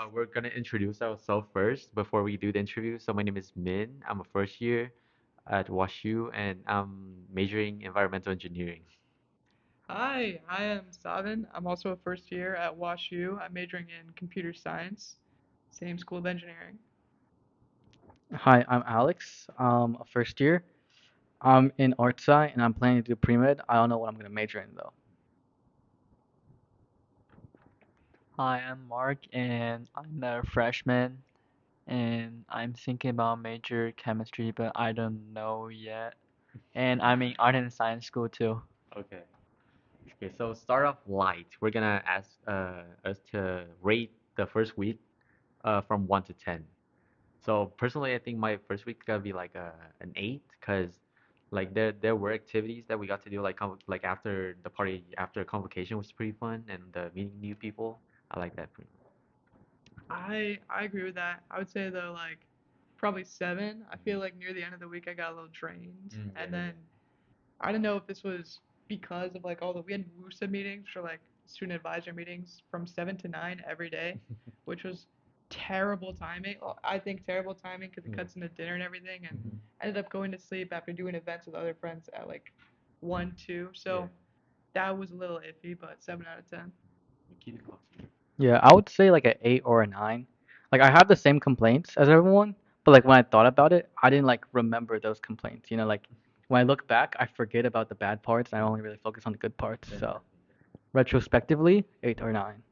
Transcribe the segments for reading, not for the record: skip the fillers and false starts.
We're gonna introduce ourselves first before we do the interview. So my name is Min. I'm a first year at Washu, and I'm majoring environmental engineering. Hi, I am Savin. I'm also a first year at WashU. I'm majoring in computer science, same school of engineering. Hi, I'm Alex. A first year. I'm in art sci and I'm planning to do pre-med. I don't know what I'm gonna major in though. Hi, I'm Mark, and I'm a freshman, and I'm thinking about major chemistry, but I don't know yet. And I'm in art and science school too. Okay. Okay. So start off light. We're gonna ask us to rate the first week from 1 to 10. So personally, I think my first week gotta be like an 8, cause like there were activities that we got to do like after the party after convocation was pretty fun and meeting new people. I like that pretty I agree with that. I would say though like probably 7. I feel like near the end of the week I got a little drained, much. Yeah, and yeah, then I don't know if this was because of like all the we had WUSA meetings or like student advisor meetings from 7 to 9 every day, yeah. which was terrible timing. Well, I think terrible timing because it Yeah. cuts into dinner and everything, and Mhm. ended up going to sleep after doing events with other friends at like 1, 2. Yeah. So that was a little iffy, but 7 out of 10. You keep it close. Yeah, I would say like an 8 or a 9. Like I have the same complaints as everyone, but like when I thought about it, I didn't like remember those complaints. Like when I look back, I forget about the bad parts and I only really focus on the good parts. So Definitely. retrospectively, 8 or 9.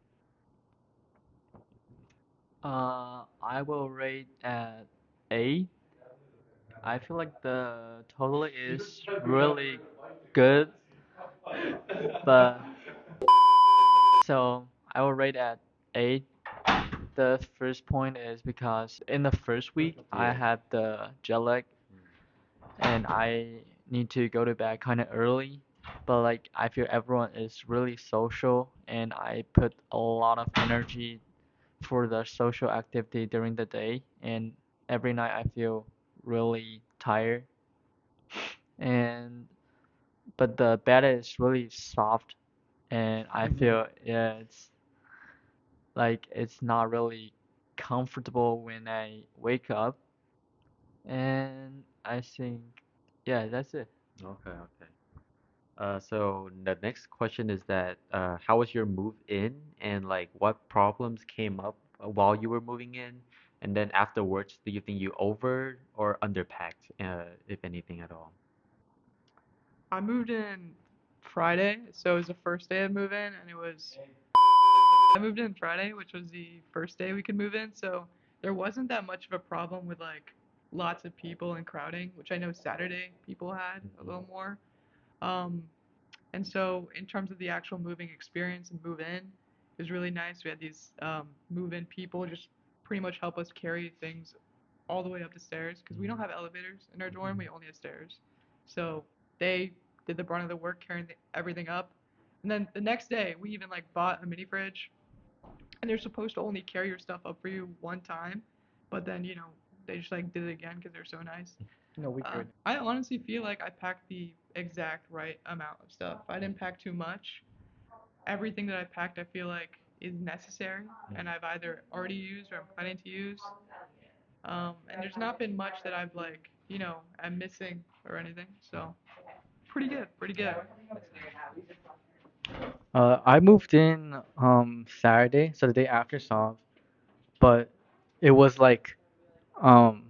I will rate at 8. I feel like the total is really good, but so I will rate at 8. The first point is because in the first week I Yeah. had the jet lag and I need to go to bed kind of early. But like I feel everyone is really social and I put a lot of energy for the social activity during the day and every night I feel really tired and but the bed is really soft and I feel yeah it's not really comfortable when I wake up and I think yeah that's it. Okay, okay. So the next question is that how was your move in and like what problems came up while you were moving in? And then afterwards, do you think you over or underpacked, if anything at all? I moved in Friday, so it was the first day of move in, and it was I moved in Friday, which was the first day we could move in, so there wasn't that much of a problem with like lots of people and crowding, which I know Saturday people had a Hmm. little more. Um, and so in terms of the actual moving experience and move in, it was really nice. We had these move in people just pretty much help us carry things all the way up the stairs because we don't have elevators in our dorm. We only have stairs. So they did the brunt of the work carrying everything up. And then the next day, we even like bought a mini fridge, and they're supposed to only carry your stuff up for you one time, but then they just like did it again because they're so nice. No, we could. I honestly feel like I packed the exact right amount of stuff. I didn't pack too much. Everything that I packed, I feel like is necessary, and I've either already used or I'm planning to use. And there's not been much that I've like, I'm missing or anything. So pretty good, pretty good. That's nice. I moved in Saturday, so the day after Sov, but it was like um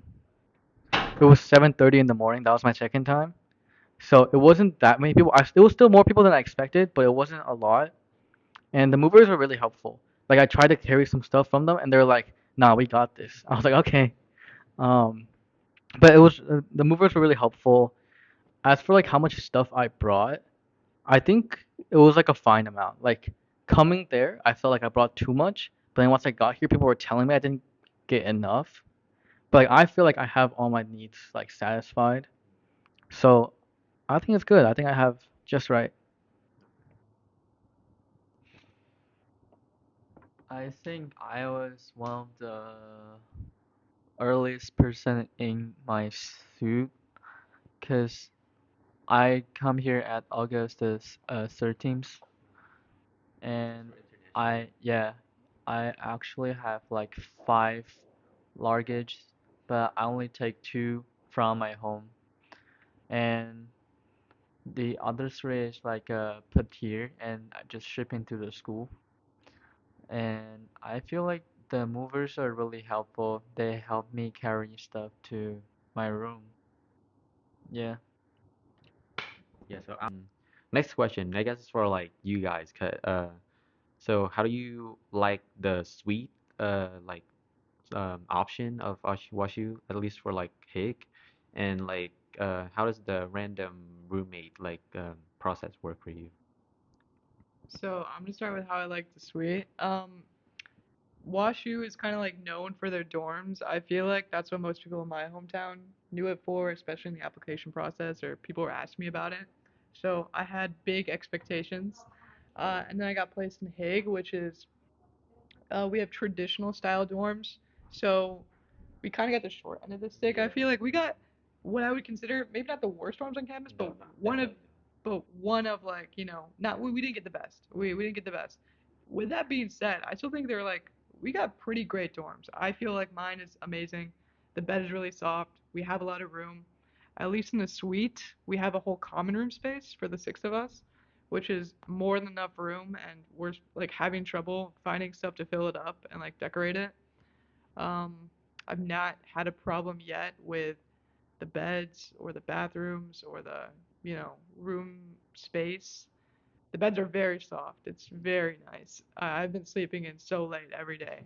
it was 7:30 in the morning. That was my check-in time. So it wasn't that many people. It was still more people than I expected, but it wasn't a lot. And the movers were really helpful. Like I tried to carry some stuff from them, and they were like, "Nah, we got this." I was like, "Okay." Um, but the movers were really helpful. As for like how much stuff I brought, I think it was like a fine amount. Like coming there, I felt like I brought too much, but then once I got here, people were telling me I didn't get enough. But like I feel like I have all my needs like satisfied. So I think it's good. I think I have just right. I think I was one of the earliest person in my suit because I come here at August the 13th So and international. I yeah I actually have like five luggage, but I only take two from my home, and the other three is like put here and I just ship into the school. And I feel like the movers are really helpful. They help me carry stuff to my room. Yeah. Yeah. So next question. I guess it's for like you guys. So how do you like the sweet like option of Washu, at least for like Hig, and like how does the random roommate like process work for you? So I'm gonna start with how I like the suite. Washu is kind of like known for their dorms. I feel like that's what most people in my hometown knew it for, especially in the application process, or people were asking me about it. So I had big expectations. And then I got placed in Hague, which is we have traditional style dorms. So we kind of got the short end of the stick. I feel like we got what I would consider maybe not the worst dorms on campus, but one of like not we didn't get the best. We didn't get the best. With that being said, I still think they're like we got pretty great dorms. I feel like mine is amazing. The bed is really soft. We have a lot of room. At least in the suite, we have a whole common room space for the six of us, which is more than enough room, and we're like having trouble finding stuff to fill it up and like decorate it. Um, I've not had a problem yet with the beds or the bathrooms or the, room space. The beds are very soft. It's very nice. I've been sleeping in so late every day.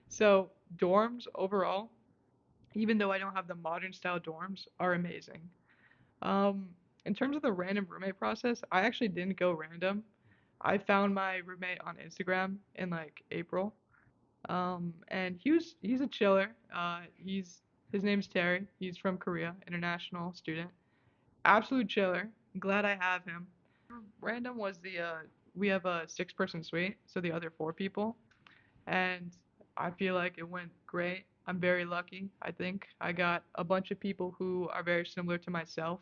So, dorms overall, even though I don't have the modern style dorms, are amazing. Um, in terms of the random roommate process, I actually didn't go random. I found my roommate on Instagram in like April. And he's a chiller. His name's Terry. He's from Korea, international student. Absolute chiller. Glad I have him. Random was the we have a six-person suite, so the other four people, and I feel like it went great. I'm very lucky. I think I got a bunch of people who are very similar to myself,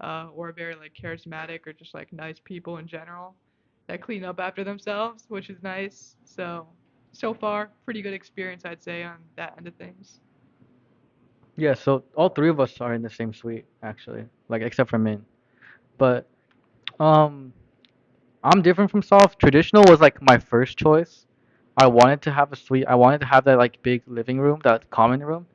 or very like charismatic or just like nice people in general that clean up after themselves, which is nice. So far, pretty good experience I'd say on that end of things. Yeah, so all three of us are in the same suite actually, like except for Min. But um, I'm different from Soft. Traditional was like my first choice. I wanted to have a suite. I wanted to have that like big living room, that common room,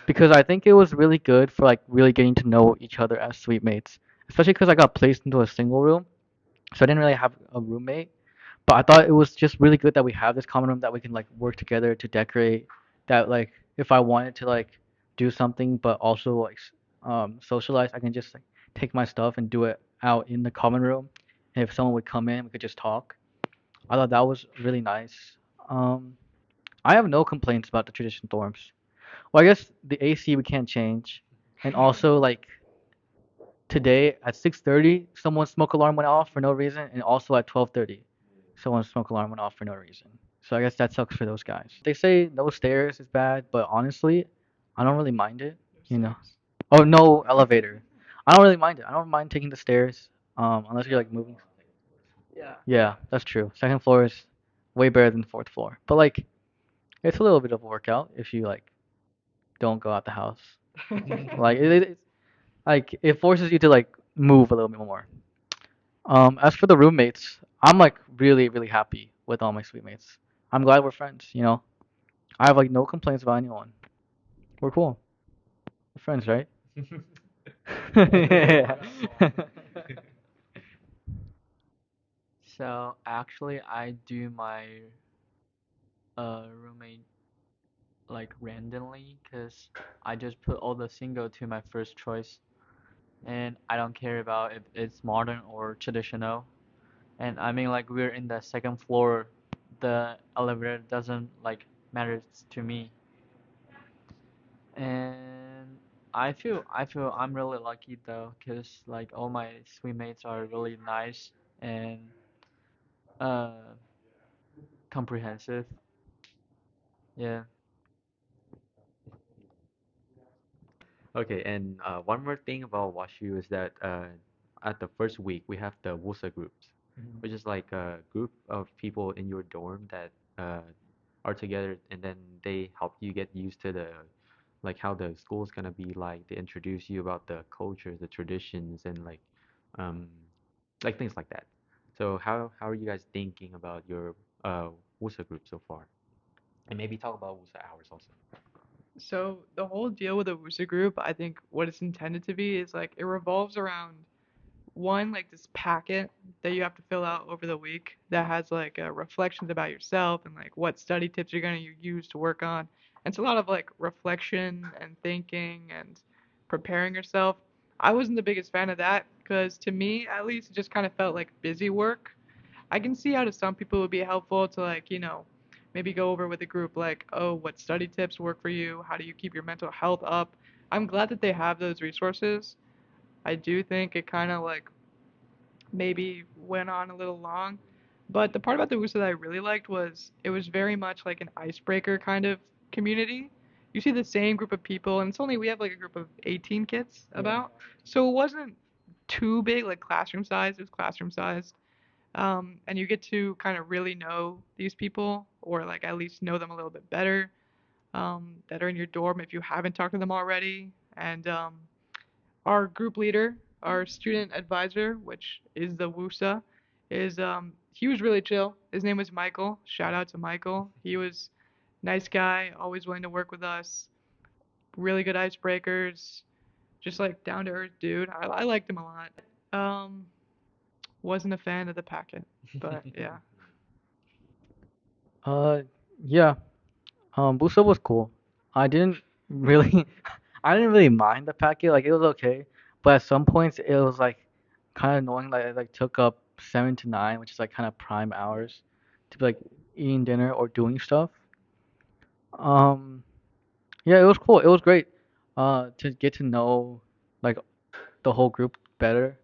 because I think it was really good for like really getting to know each other as suite mates. Especially because I got placed into a single room, so I didn't really have a roommate. But I thought it was just really good that we have this common room that we can like work together to decorate. That like if I wanted to like do something but also like socialize, I can just like take my stuff and do it out in the common room. And if someone would come in, we could just talk. I thought that was really nice. Um, I have no complaints about the traditional dorms. Well, I guess the AC we can't change, and also like today at 6:30, someone's smoke alarm went off for no reason, and also at 12:30, someone's smoke alarm went off for no reason. So I guess that sucks for those guys. They say no stairs is bad, but honestly, I don't really mind it. No You know. stairs. Oh, no elevator. I don't really mind it. I don't mind taking the stairs, unless you're like moving. Yeah. Yeah, that's true. Second floor is way better than fourth floor. But like, it's a little bit of a workout if you like don't go out the house. Like like it forces you to like move a little bit more. As for the roommates, I'm like really really happy with all my suite mates. I'm glad we're friends. You know, I have like no complaints about anyone. We're cool. We're friends, right? Yeah. So actually, I do my roommate like randomly, cause I just put all the single to my first choice, and I don't care about if it's modern or traditional. And I mean, like we're in the second floor, the elevator doesn't like matter to me. And I feel I'm really lucky though, 'cause like all my suite mates are really nice and uh comprehensive. Yeah. Okay, and one more thing about WashU is that at the first week we have the WUSA groups, which is like a group of people in your dorm that uh, are together, and then they help you get used to the like how the school is gonna be like. They introduce you about the culture, the traditions, and um like things like that. So how are you guys thinking about your WUSA group so far? And maybe talk about WUSA hours also. So the whole deal with the WUSA group, I think what it's intended to be is like it revolves around one like this packet that you have to fill out over the week that has like reflections about yourself and like what study tips you're going to use to work on. And it's a lot of like reflection and thinking and preparing yourself. I wasn't the biggest fan of that because to me at least it just kind of felt like busy work. I can see how to some people it would be helpful to like, maybe go over with a group like, oh, what study tips work for you? How do you keep your mental health up? I'm glad that they have those resources. I do think it kind of like maybe went on a little long. But the part about the WUSA that I really liked was it was very much like an icebreaker kind of community. You see the same group of people, and it's only we have like a group of 18 kids about, so it wasn't too big, like classroom size. It was classroom sized, and you get to kind of really know these people, or like at least know them a little bit better, that are in your dorm if you haven't talked to them already, and our group leader, our student advisor, which is the WUSA, is he was really chill. His name was Michael. Shout out to Michael. He was nice guy, always willing to work with us. Really good icebreakers, just like down to earth dude. I liked him a lot. Um, wasn't a fan of the packet, but yeah. Uh, yeah. Busa was cool. I didn't really, I didn't really mind the packet. Like it was okay, but at some points it was like kind of annoying. Like it like took up 7 to 9, which is like kind of prime hours to be like eating dinner or doing stuff. Um, yeah, it was cool. It was great. To get to know like the whole group better.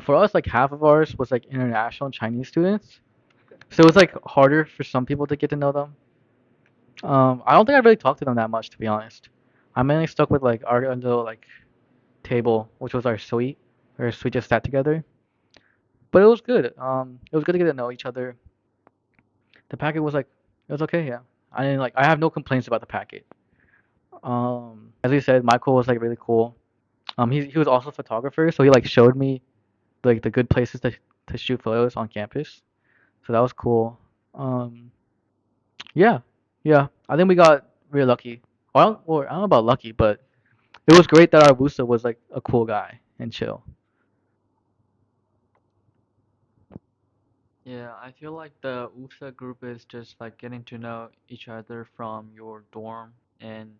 For us, like half of ours was like international Chinese students, so it was like harder for some people to get to know them. I don't think I really talked to them that much, to be honest. I mainly stuck with like our little like table, which was our suite, where we just sat together. But it was good. It was good to get to know each other. The packet was like, it was okay, yeah. I didn't like, I have no complaints about the packet. As you said, Michael was like really cool. He was also a photographer, so he like showed me like the good places to shoot photos on campus. So that was cool. Um, yeah, yeah. I think we got really lucky. Well, I don't know about lucky, but it was great that our Wusa was like a cool guy and chill. Yeah, I feel like the WUSA group is just like getting to know each other from your dorm and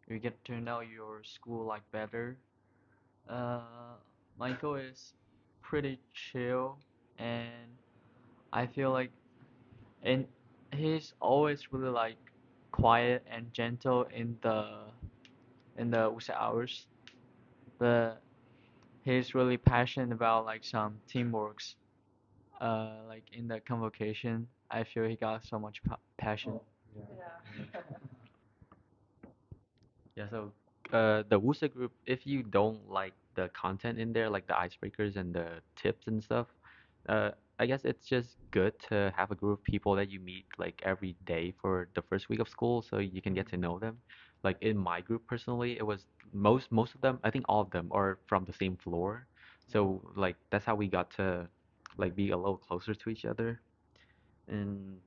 you get to know your school like better. Uh, Michael is pretty chill and I feel like and he's always really like quiet and gentle in the WUSA hours, but he's really passionate about like some teamworks. Like in the convocation, I feel he got so much passion. Yeah, so the WUSA group, if you don't like the content in there, like the icebreakers and the tips and stuff, uh, I guess it's just good to have a group of people that you meet like every day for the first week of school so you can get to know them. Like in my group personally, it was most of them, I think all of them are from the same floor. So like that's how we got to like be a little closer to each other. And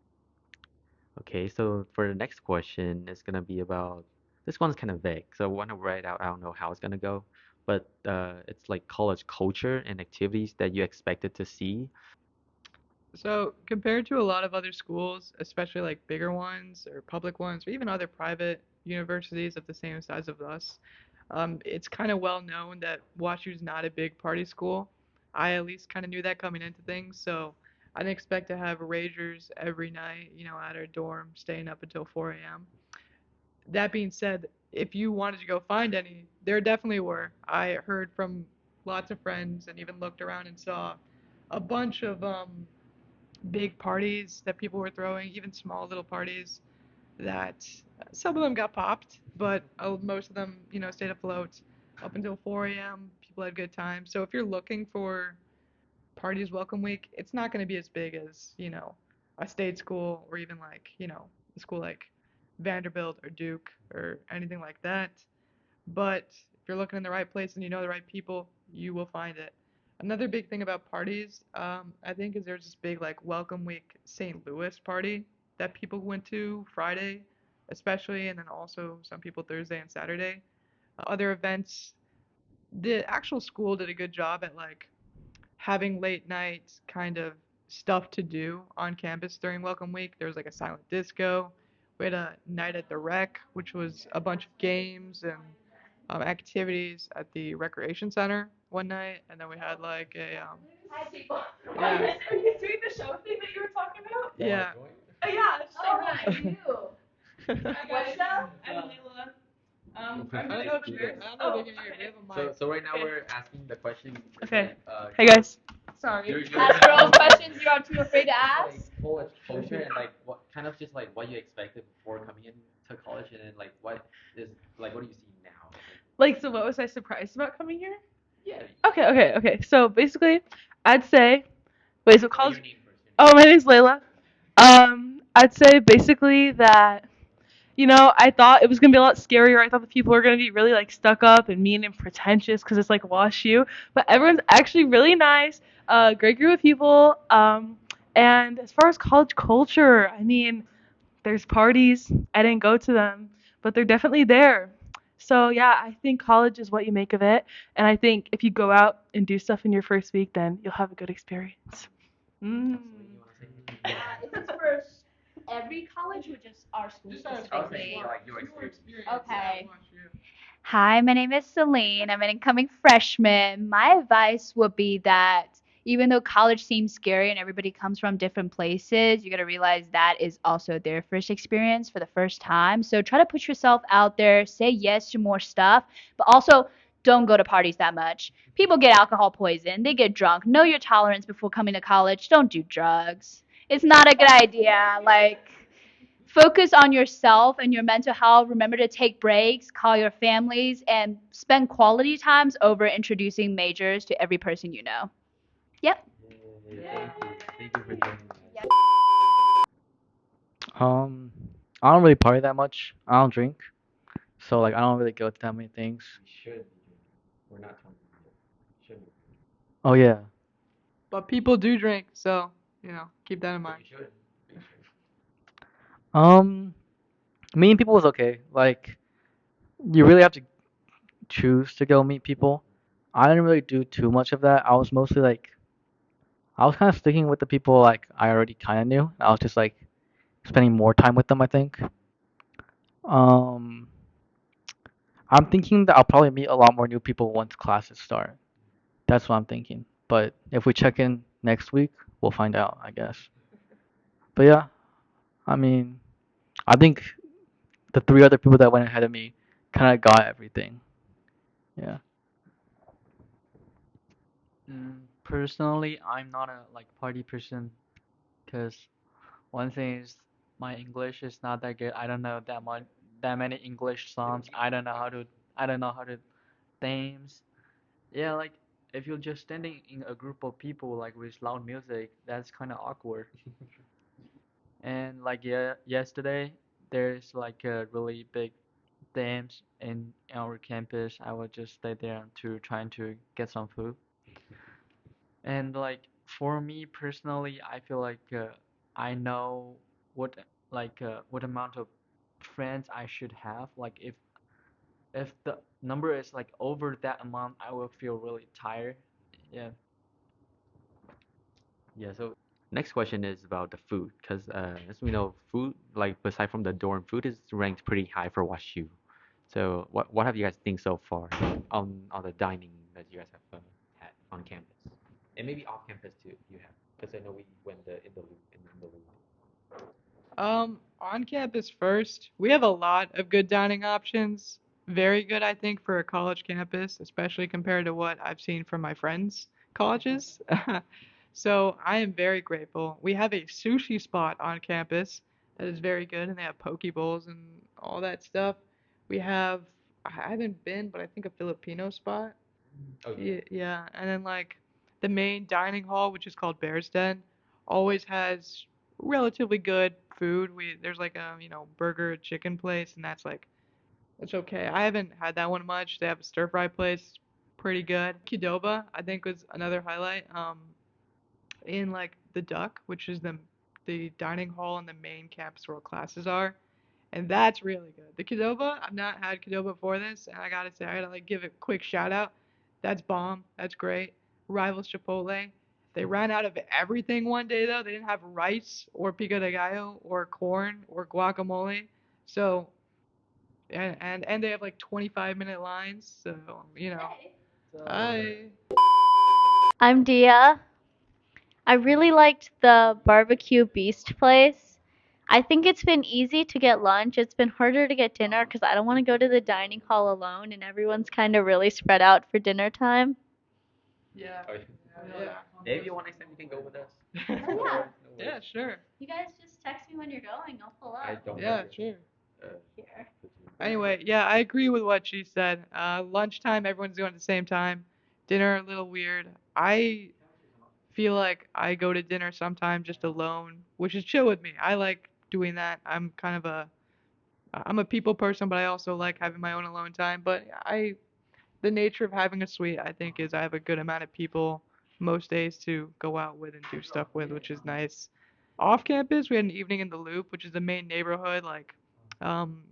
okay, so for the next question, it's gonna be about this one's kind of vague, so I want to write out. I don't know how it's gonna go, but it's like college culture and activities that you expected to see. So, compared to a lot of other schools, especially like bigger ones or public ones, or even other private universities of the same size of us, it's kind of well known that WashU's not a big party school. I at least kind of knew that coming into things, so I didn't expect to have ragers every night, at our dorm, staying up until 4 a.m. That being said, if you wanted to go find any, there definitely were. I heard from lots of friends and even looked around and saw a bunch of big parties that people were throwing, even small little parties that some of them got popped, but most of them, stayed afloat up until 4 a.m. People had good times. So if you're looking for parties welcome week, it's not going to be as big as, a state school or even like, a school like Vanderbilt or Duke or anything like that. But if you're looking in the right place and you know the right people, you will find it. Another big thing about parties, I think, is there's this big like Welcome Week St. Louis party that people went to Friday, especially, and then also some people Thursday and Saturday. Other events, the actual school did a good job at like having late night kind of stuff to do on campus during Welcome Week. There was like a silent disco. We had a night at the rec, which was a bunch of games and activities at the recreation center one night, and then we had like a Hi, people. yeah. Are you doing the show thing that you were talking about? Yeah. Oh, yeah. Just say hi. You. Hi What's up? I'm Layla. I don't know if you I don't know if they can hear. We have a mic. So right now we're asking the question. Okay. Like, Hey, guys. Sorry. Ask your own questions you are too afraid to like ask. full exposure and like what kind of just like what you expected before coming into college and then like what is like what do you see now? Like, so what was I surprised about coming here? Yeah. Okay. So basically, I'd say, wait, so What's college. your name first? Oh, my name's Layla. I'd say basically that, I thought it was gonna be a lot scarier. I thought the people were gonna be really like stuck up and mean and pretentious because it's like WashU, but everyone's actually really nice. Great group of people. And as far as college culture, I mean, there's parties. I didn't go to them, but they're definitely there. So yeah, I think college is what you make of it, and I think if you go out and do stuff in your first week, then you'll have a good experience. Mm. Is this for every college or just our school specifically? Like your experience. Okay. Hi, my name is Celine. I'm an incoming freshman. My advice would be that even though college seems scary and everybody comes from different places, you got to realize that is also their first experience for the first time. So try to put yourself out there, say yes to more stuff, but also don't go to parties that much. People get alcohol poison, they get drunk. Know your tolerance before coming to college. Don't do drugs. It's not a good idea. Like, focus on yourself and your mental health. Remember to take breaks, call your families, and spend quality times over introducing majors to every person you know. Yep. Yeah, thank you for doing that. Um, I don't really party that much. I don't drink, so like I don't really go to that many things. We should be doing it. We're not 20 yet. Should we? Oh yeah. But people do drink, so keep that in But mind. you should. We should. Um, meeting people was okay. Like you really have to choose to go meet people. I didn't really do too much of that. I was mostly like I was kind of sticking with the people like I already kind of knew. I was just like spending more time with them, I think. Um, I'm thinking that I'll probably meet a lot more new people once classes start. That's what I'm thinking. But if we check in next week, we'll find out, I guess. But yeah, I mean, I think the three other people that went ahead of me kind of got everything. Yeah. Personally, I'm not a like party person because one thing is my English is not that good. I don't know that many English songs. I don't know how to names. Yeah, like if you're just standing in a group of people like with loud music, that's kind of awkward. And like yeah, yesterday there's like a really big dance in our campus. I was just stay there to trying to get some food. And like for me personally, I feel like I know what what amount of friends I should have. Like if the number is like over that amount, I will feel really tired. Yeah. Yeah, so next question is about the food, because as we know, food, like aside from the dorm, food is ranked pretty high for WashU. So what have you guys think so far on the dining that you guys have had on campus, and maybe off campus too, if you have, because I know we went in the loop. On campus first, we have a lot of good dining options. Very good, I think, for a college campus, especially compared to what I've seen from my friends' colleges. So I am very grateful. We have a sushi spot on campus that is very good, and they have poke bowls and all that stuff. We have, I haven't been, but I think a Filipino spot. Oh yeah. Yeah, and then like the main dining hall, which is called Bear's Den, always has relatively good food. There's like a burger chicken place, and that's okay. I haven't had that one much. They have a stir fry place, pretty good. Qdoba I think was another highlight. In like the Duck, which is the dining hall on the main campus where classes are, and that's really good. The Qdoba, I've not had Qdoba before this, and I gotta say, I gotta like give it a quick shout out. That's bomb. That's great. Rivals Chipotle. They ran out of everything one day though. They didn't have rice or pico de gallo or corn or guacamole. So and they have like 25-minute lines. So I I'm Dia. I really liked the barbecue beast place. I think it's been easy to get lunch. It's been harder to get dinner because I don't want to go to the dining hall alone and everyone's kind of really spread out for dinner time. yeah Oh, yeah. maybe one next time you can go with us. Yeah. Yeah, sure. You guys just text me when you're going. I'll pull I up. don't Yeah, remember. sure. Here. Anyway, yeah, I agree with what she said. Lunchtime, everyone's going at the same time. Dinner, a little weird. I feel like I go to dinner sometimes just alone, which is chill with me. I like doing that. I'm a people person, but I also like having my own alone time. But the nature of having a suite, I think, is I have a good amount of people most days to go out with and do stuff with, which is nice. Off campus, we had an evening in the Loop, which is the main neighborhood, like, um,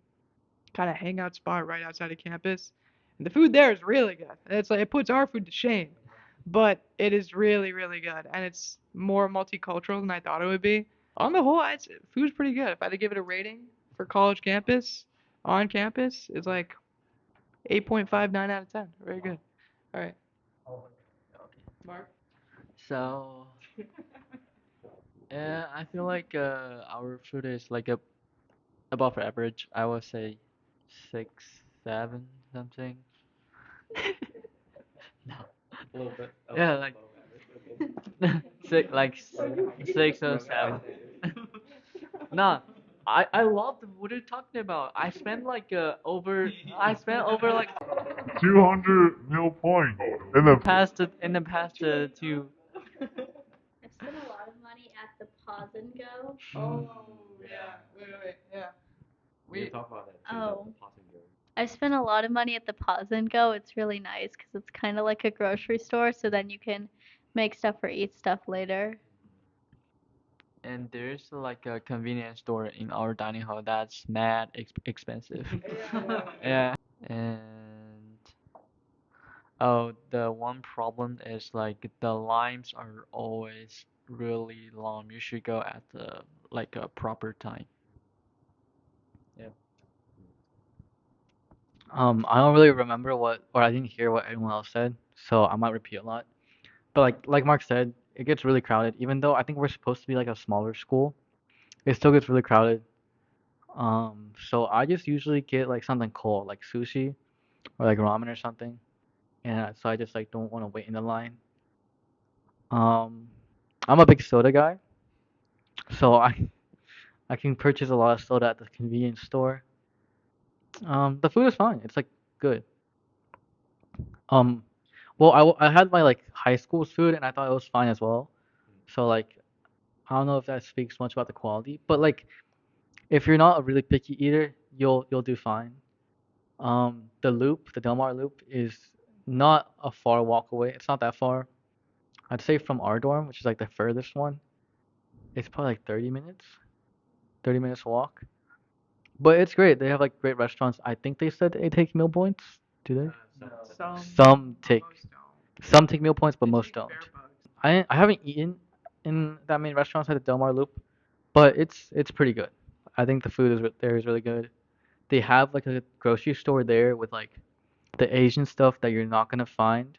kind of hangout spot right outside of campus. And the food there is really good. It's like it puts our food to shame, but it is really really good, and it's more multicultural than I thought it would be. On the whole, food's pretty good. If I had to give it a rating for college campus, on campus, it's like 8.59 out of 10. Very good. All right, Mark. So, yeah, I feel like our food is like above average. I would say 6, 7 something. No. A little bit. Yeah, like six, like 6 or 7. No, I love the what are you talking about? I spent over like 200 mil points in the in the past two. I spent a lot of money at the Pause and Go. Oh yeah. Wait. Yeah. We We talk about that too. Oh. The passing girl. I spent a lot of money at the Pause and Go. It's really nice because it's kind of like a grocery store, so then you can make stuff or eat stuff later. And there's like a convenience store in our dining hall that's mad expensive. Yeah. And oh, the one problem is like the lines are always really long. You should go at the like a proper time. Yeah. I don't really remember or I didn't hear what anyone else said, so I might repeat a lot. But like Mark said, it gets really crowded. Even though I think we're supposed to be like a smaller school, it still gets really crowded. So I just usually get like something cold, like sushi or like ramen or something, and so I just like don't want to wait in the line. Um, I'm a big soda guy, so I can purchase a lot of soda at the convenience store. The food is fine. It's like good. Um, well, I had my like high school's food and I thought it was fine as well. So like I don't know if that speaks much about the quality, but like if you're not a really picky eater, you'll do fine. The loop, the Del Mar loop, is not a far walk away. It's not that far. I'd say from our dorm, which is like the furthest one, it's probably like 30 minutes, 30 minutes walk. But it's great. They have like great restaurants. I think they said they take meal points. Do they? Some take most don't. some take meal points, but They most take don't. fare bucks. I haven't eaten in that many restaurants at the Del Mar Loop, but it's pretty good. I think the food there is really good. They have like a grocery store there with like the Asian stuff that you're not gonna find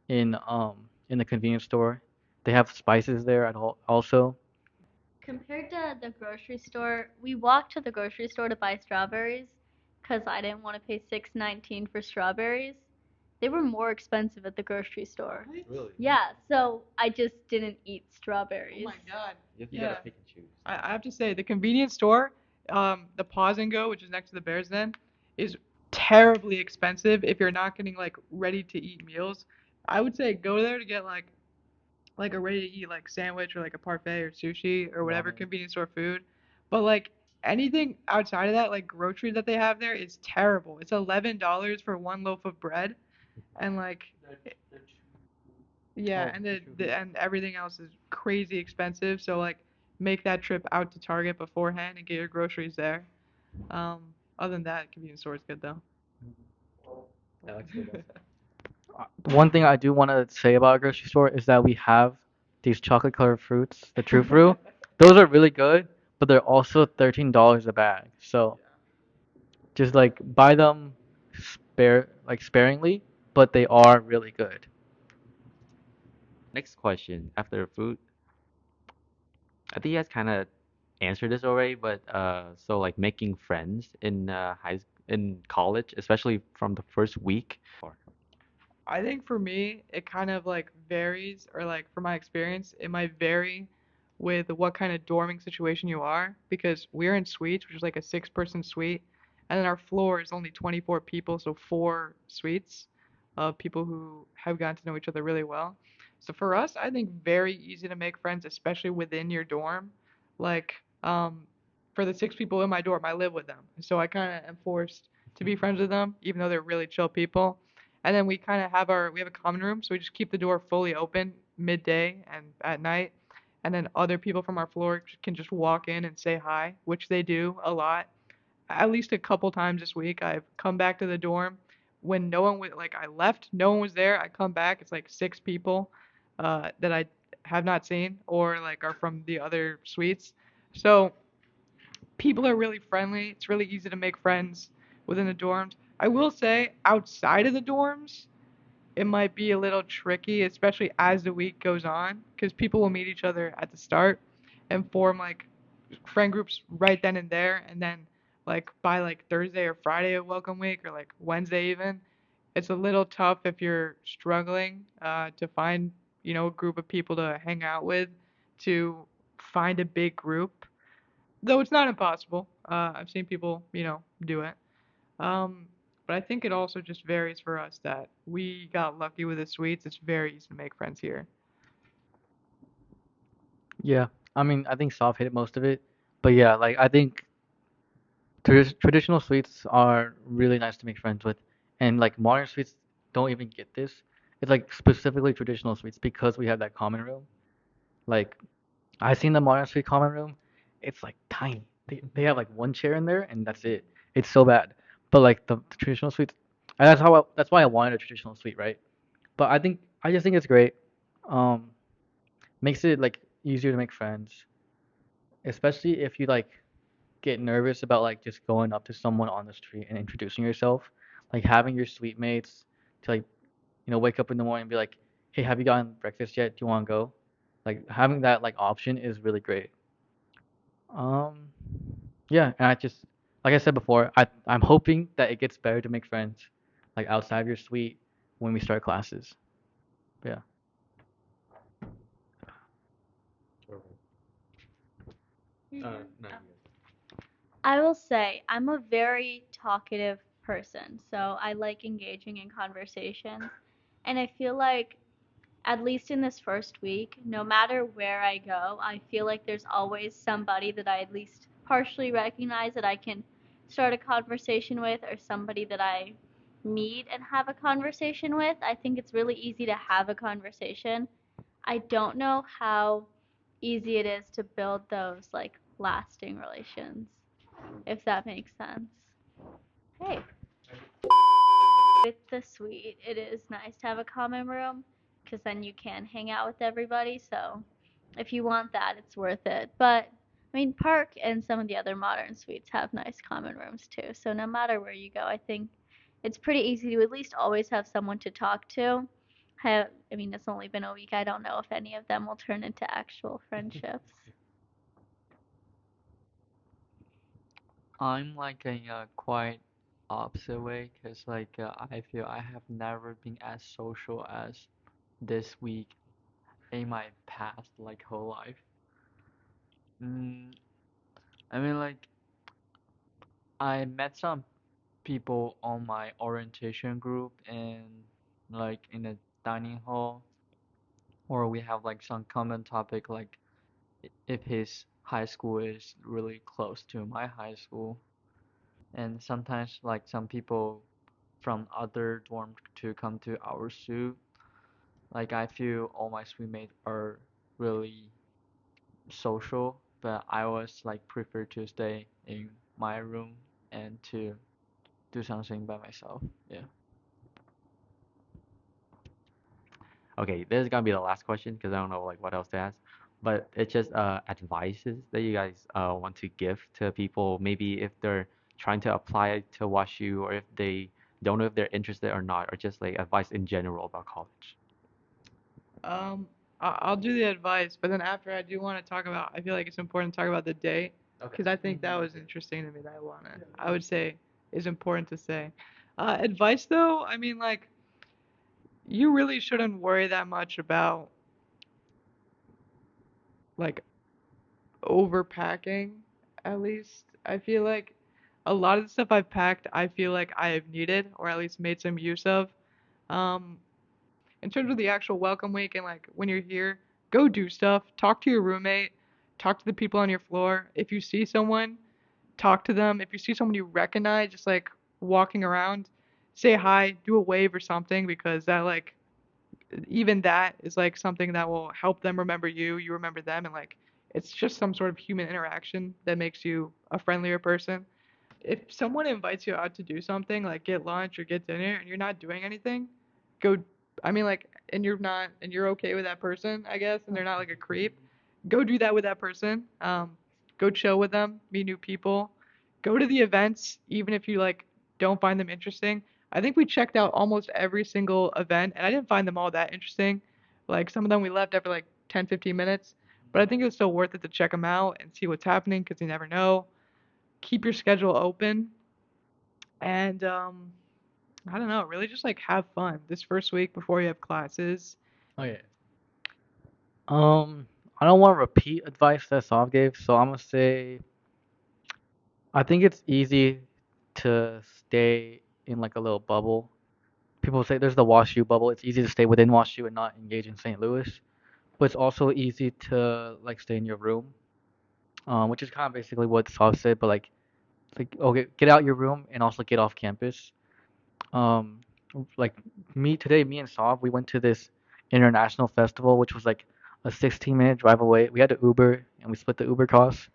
in the convenience store. They have spices there at all also. Compared to the grocery store, we walked to the grocery store to buy strawberries because I didn't want to pay $6.19 for strawberries. They were more expensive at the grocery store. Really? Yeah, so I just didn't eat Oh strawberries. my god. You Yeah. gotta pick and choose. I have to say the convenience store, the Pause and Go, which is next to the Bears Den, is terribly expensive if you're not getting like ready to eat meals. I would say go there to get like like a ready to eat like sandwich or like a parfait or sushi or whatever Ramen. convenience store food. But like anything outside of that, like groceries that they have there is terrible. It's $11 for one loaf of bread, and like yeah, Oh, and the true food. and everything else is crazy expensive. So like make that trip out to Target beforehand and get your groceries there. Other than that, convenience store is good though. Yeah, like I said, one thing I do want to say about a grocery store is that we have these chocolate colored fruits, the true fruit. Those are really good, but they're also $13 a bag. So just like buy them sparingly, but they are really good. Next question after food. I think you guys kind of answered this already, but so like making friends in in college, especially from the first week. I think for me, it kind of like varies, or like from my experience, it might vary with what kind of dorming situation you are, because we're in suites, which is like a six-person suite, and then our floor is only 24 people, so four suites of people who have gotten to know each other really well. So for us, I think very easy to make friends, especially within your dorm. Like, for the six people in my dorm, I live with them, so I kind of am forced to be friends with them, even though they're really chill people. And then we kind of have we have a common room, so we just keep the door fully open midday and at night. And then other people from our floor can just walk in and say hi, which they do a lot. At least a couple times this week, I've come back to the dorm when no one was like I left, no one was there. I come back, it's like six people that I have not seen or like are from the other suites. So people are really friendly. It's really easy to make friends within the dorms. I will say outside of the dorms, it might be a little tricky, especially as the week goes on, because people will meet each other at the start and form like friend groups right then and there, and then like by like Thursday or Friday of welcome week or like Wednesday even, it's a little tough if you're struggling to find a group of people to hang out with, to find a big group. Though it's not impossible. I've seen people do it. Um, but I think it also just varies for us that we got lucky with the suites. It's very easy to make friends here. Yeah, I mean, I think Soft hit most of it, but yeah, like I think traditional suites are really nice to make friends with, and like modern suites don't even get this. It's like specifically traditional suites because we have that common room. Like I seen the modern suite common room, it's like tiny. They have like one chair in there and that's it. It's so bad. But like the traditional suites, and that's why I wanted a traditional suite, right? But I just think it's great. Um, makes it like easier to make friends, especially if you like get nervous about like just going up to someone on the street and introducing yourself. Like having your suite mates to like wake up in the morning and be like, hey, have you gotten breakfast yet? Do you want to go? Like having that like option is really great. Um, yeah, and I just like I said before, I'm hoping that it gets better to make friends like outside of your suite when we start classes. Yeah. No, I will say I'm a very talkative person, so I like engaging in conversations. And I feel like, at least in this first week, no matter where I go, I feel like there's always somebody that I at least partially recognize that I can start a conversation with, or somebody that I meet and have a conversation with. I think it's really easy to have a conversation. I don't know how easy it is to build those like lasting relations, if that makes sense. Hey, with the suite, it is nice to have a common room because then you can hang out with everybody. So if you want that, it's worth it. But I mean, Park and some of the other modern suites have nice common rooms too. So no matter where you go, I think it's pretty easy to at least always have someone to talk to. I mean, it's only been a week. I don't know if any of them will turn into actual friendships. I'm like a quite opposite way, cause like I feel I have never been as social as this week in my past like whole life. Mm, I mean like I met some people on my orientation group and like in the dining hall. or we have like some common topic like if his high school is really close to my high school. And sometimes like some people from other dorm to come to our suite. Like I feel all my suite mates are really social, but I was like prefer to stay in my room and to do something by myself. Yeah. Okay, this is gonna be the last question because I don't know like what else to ask. But it's just advices that you guys want to give to people, maybe if they're trying to apply to WashU or if they don't know if they're interested or not, or just like advice in general about college. Um, I'll do the advice, but then after I do want to talk about. I feel like it's important to talk about the date Okay. because I think that was interesting to me. That I would say is important to say. Advice though, I mean like you really shouldn't worry that much about like overpacking. At least I feel like a lot of the stuff I've packed, I feel like I have needed or at least made some use of. Um, in terms of the actual welcome week and like when you're here, go do stuff. Talk to your roommate. Talk to the people on your floor. If you see someone, talk to them. If you see someone you recognize, just like walking around, say hi, do a wave or something because that like even that is like something that will help them remember you, you remember them, and like it's just some sort of human interaction that makes you a friendlier person. If someone invites you out to do something like get lunch or get dinner and you're not doing anything, go. I mean, like, and you're not, and you're okay with that person, I guess, and they're not like a creep. Go do that with that person. Go chill with them, meet new people. Go to the events, even if you like don't find them interesting. I think we checked out almost every single event, and I didn't find them all that interesting. Like some of them we left after like 10, 15 minutes, but I think it was still worth it to check them out and see what's happening because you never know. Keep your schedule open and I don't know, really just like have fun this first week before you have classes. Okay. I don't want to repeat advice that Sav gave, so I'm gonna say I think it's easy to stay in like a little bubble. People say there's the WashU bubble. It's easy to stay within WashU and not engage in St. Louis, but it's also easy to like stay in your room, which is kind of basically what Sav said. But like okay, get out your room and also get off campus. Um, like me and Sav, we went to this international festival, which was like a 16-minute drive away. We had to Uber and we split the Uber costs,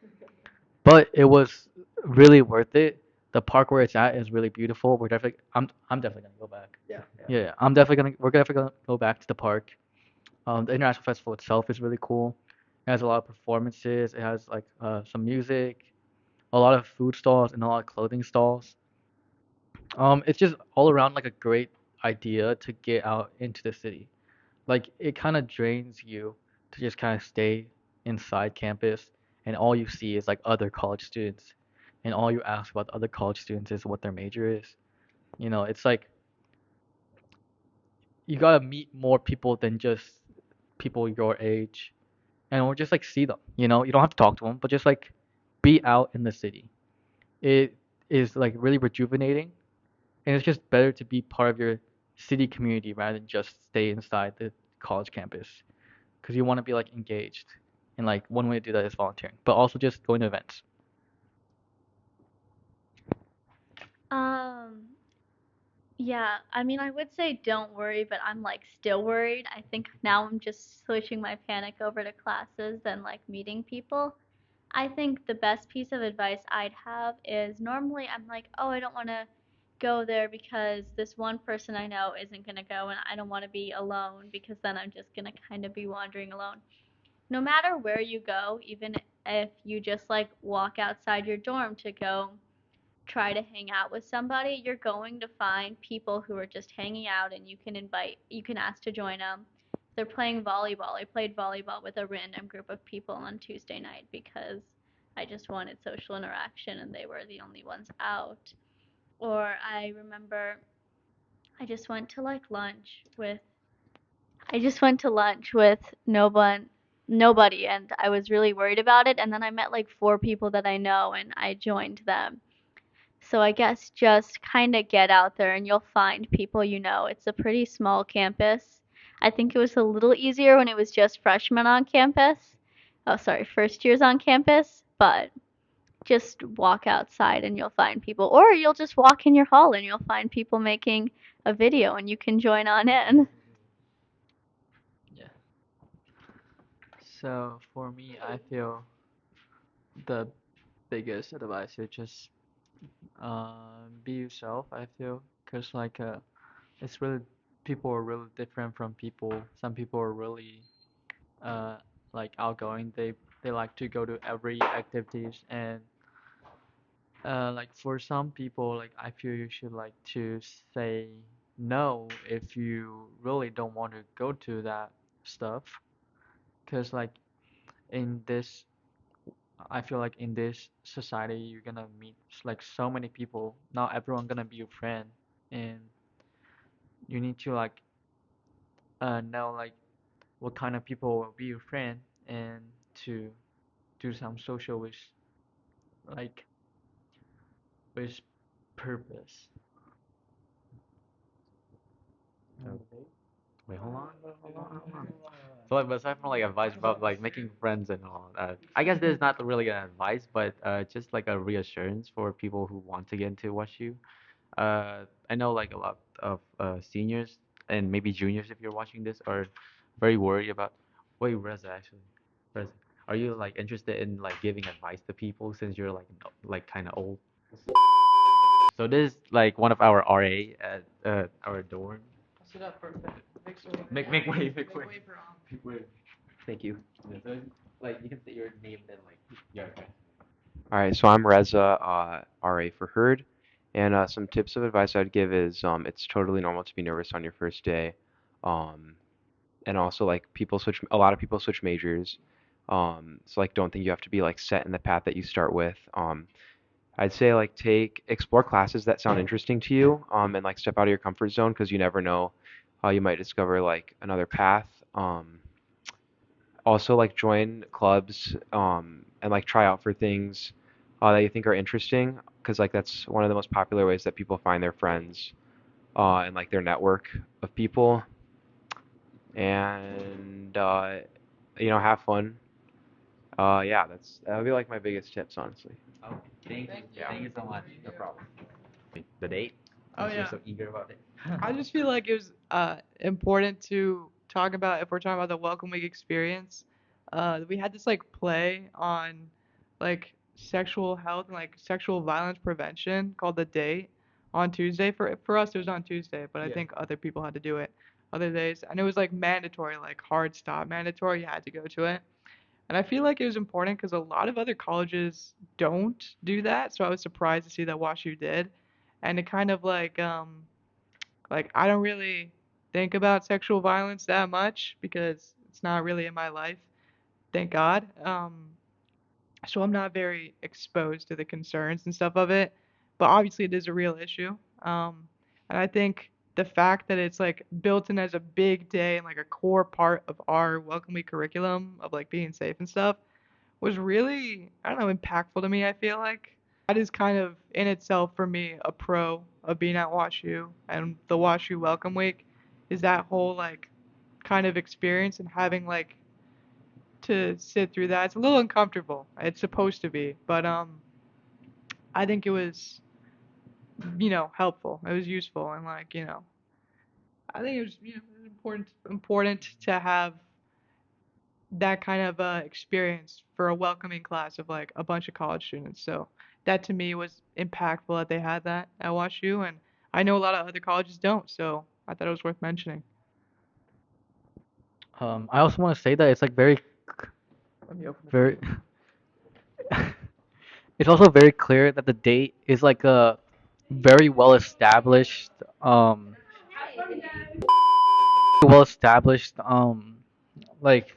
but it was really worth it. The park where it's at is really beautiful. I'm definitely gonna go back. Yeah, we're definitely gonna go back to the park. The international festival itself is really cool. It has a lot of performances. It has like some music, a lot of food stalls, and a lot of clothing stalls. It's just all around like a great idea to get out into the city. Like it kind of drains you to just kind of stay inside campus and all you see is like other college students and all you ask about the other college students is what their major is. You know, it's like you gotta meet more people than just people your age and or just like see them. You know, you don't have to talk to them, but just like be out in the city. It is like really rejuvenating and it's just better to be part of your city community rather than just stay inside the college campus because you want to be like engaged and like one way to do that is volunteering but also just going to events. Um, yeah, I mean, I would say don't worry, but I'm like still worried. I think now I'm just switching my panic over to classes and like meeting people. I think the best piece of advice I'd have is normally I'm like, oh, I don't want to go there because this one person I know isn't going to go and I don't want to be alone because then I'm just going to kind of be wandering alone. No matter where you go, even if you just like walk outside your dorm to go try to hang out with somebody, you're going to find people who are just hanging out and you can ask to join them. They're playing volleyball. I played volleyball with a random group of people on Tuesday night because I just wanted social interaction and they were the only ones out. Or I remember I just went to like lunch with I just went to lunch with nobody and I was really worried about it and then I met like four people that I know and I joined them. So I guess just kind of get out there and you'll find people you know. It's a pretty small campus. I think it was a little easier when it was just freshmen on campus. Oh, sorry, first years on campus, but just walk outside and you'll find people. Or you'll just walk in your hall and you'll find people making a video and you can join on in. Yeah. So for me, I feel the biggest advice is just be yourself. I feel because it's really people are really different from people. Some people are really uh like outgoing. They like to go to every activities and like for some people like I feel you should like to say no if you really don't want to go to that stuff. Cause like in this I feel like in this society you're gonna meet like so many people. Not everyone gonna be your friend, and you need to like know like what kind of people will be your friend and to do some social like with purpose. Wait, hold on. So like, aside from like advice about like making friends and all, I guess this is not really an advice, but just like a reassurance for people who want to get into WashU. I know like a lot of seniors and maybe juniors if you're watching this are very worried about. Wait, Reza actually, Reza, are you like interested in like giving advice to people since you're like kind of old? So this is like one of our RA at our dorm. Sit up for a second. Make way. For Make way. Thank you. Yeah, so like you can say your name then like yeah. Okay. All right, so I'm Reza, RA for Herd, and some tips of advice I'd give is it's totally normal to be nervous on your first day, um, and also like a lot of people switch majors, so like don't think you have to be like set in the path that you start with. I'd say like explore classes that sound interesting to you, and like step out of your comfort zone because you never know, you might discover like another path. Also like join clubs and like try out for things that you think are interesting because like that's one of the most popular ways that people find their friends and like their network of people and have fun. Yeah, that would be like my biggest tips, honestly. Okay. Thank you. Yeah. Thank you so much. No problem. The date? Oh Since you're yeah. so eager about it. I just feel like it was important to talk about if we're talking about the Welcome Week experience. We had this like play on like sexual health and like sexual violence prevention called The Date on Tuesday. For us it was on Tuesday, but I Yeah. think other people had to do it other days. And it was like mandatory, like hard stop mandatory. You had to go to it. And I feel like it was important because a lot of other colleges don't do that. So I was surprised to see that WashU did. And it kind of like I don't really think about sexual violence that much because it's not really in my life, thank God. So I'm not very exposed to the concerns and stuff of it, but obviously it is a real issue. And I think the fact that it's like built in as a big day and like a core part of our Welcome Week curriculum of like being safe and stuff was really, I don't know, impactful to me, I feel like. That is kind of in itself for me a pro of being at WashU and the WashU Welcome Week is that whole like kind of experience and having like to sit through that. It's a little uncomfortable. It's supposed to be, but I think it was, helpful. It was useful and like, I think it was, it was important to have that kind of experience for a welcoming class of like a bunch of college students. So that to me was impactful that they had that at WashU, and I know a lot of other colleges don't. So I thought it was worth mentioning. I also want to say that it's like Let me open the very. It's also very clear that the date is like a very um well established like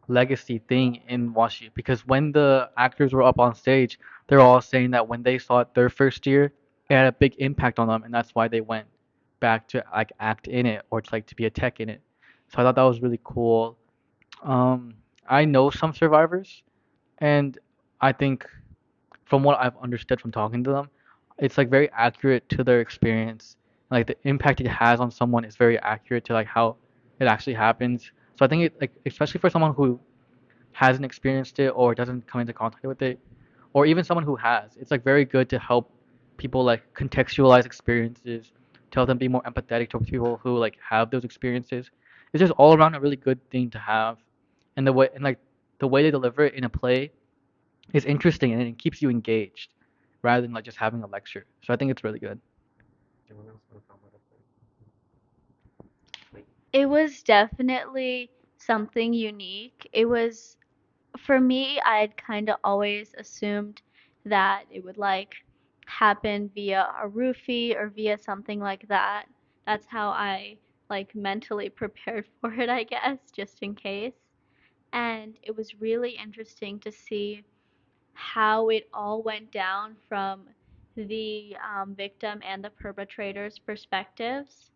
legacy thing in Washi because when the actors were up on stage, they're all saying that when they saw it their first year, it had a big impact on them, and that's why they went back to like act in it or to like to be a tech in it. So I thought that was really cool. I know some survivors, and I think from what I've understood from talking to them, it's like very accurate to their experience. Like the impact it has on someone is very accurate to like how it actually happens. So I think it, like, especially for someone who hasn't experienced it or doesn't come into contact with it, or even someone who has, it's like very good to help people like contextualize experiences, to help them be more empathetic towards people who like have those experiences. It's just all around a really good thing to have, and the way they deliver it in a play is interesting and it keeps you engaged, rather than like just having a lecture. So I think it's really good. It was definitely something unique. It was, for me, I'd kind of always assumed that it would like happen via a roofie or via something like that. That's how I like mentally prepared for it, I guess, just in case. And it was really interesting to see how it all went down from the victim and the perpetrator's perspectives.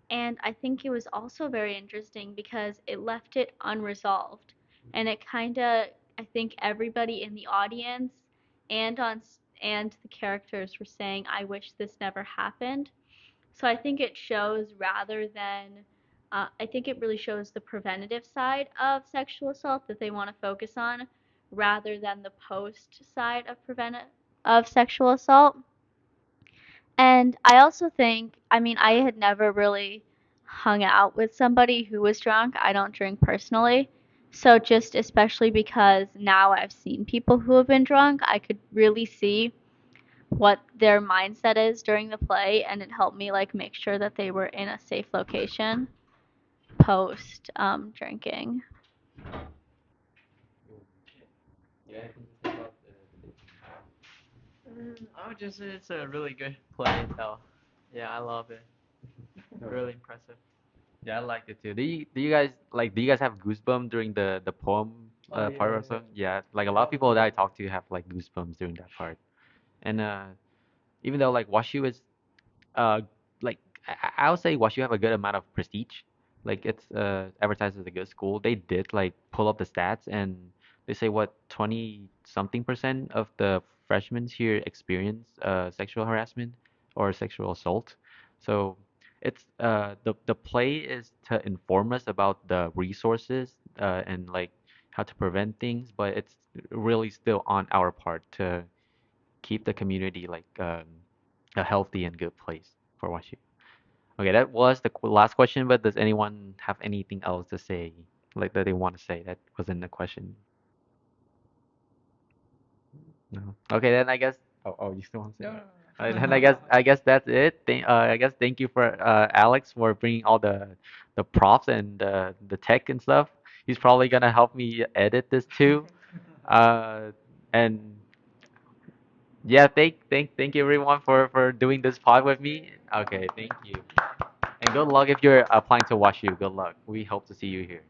And I think it was also very interesting because it left it unresolved. And it kind of, I think everybody in the audience and the characters were saying, I wish this never happened. So I think it shows rather than, I think it really shows the preventative side of sexual assault that they want to focus on rather than the post side of of sexual assault. And I also think, I mean, I had never really hung out with somebody who was drunk. I don't drink personally. So just especially because now I've seen people who have been drunk, I could really see what their mindset is during the play, and it helped me like make sure that they were in a safe location post drinking. I would just say it's a really good play though. Yeah, I love it. Really impressive. Yeah, I liked it too. Do you guys have goosebumps during the poem part also? Yeah, like a lot of people that I talk to have like goosebumps during that part. And even though like Washu is uh like I would say Washu have a good amount of prestige. Like it's advertised as a good school. They did like pull up the stats and they say what 20 something percent of the freshmen here experience sexual harassment or sexual assault. So it's the play is to inform us about the resources and like how to prevent things, but it's really still on our part to keep the community like a healthy and good place for Washi. Okay, that was the last question, but does anyone have anything else to say, like that they want to say that wasn't the question? No. Okay, then I guess. Oh, you still want to say? No, no, That? no, no. Then I guess that's it. I guess thank you for Alex for bringing all the props and the tech and stuff. He's probably gonna help me edit this too. And yeah, thank you everyone for doing this pod with me. Okay, thank you. And good luck if you're applying to WashU. Good luck. We hope to see you here.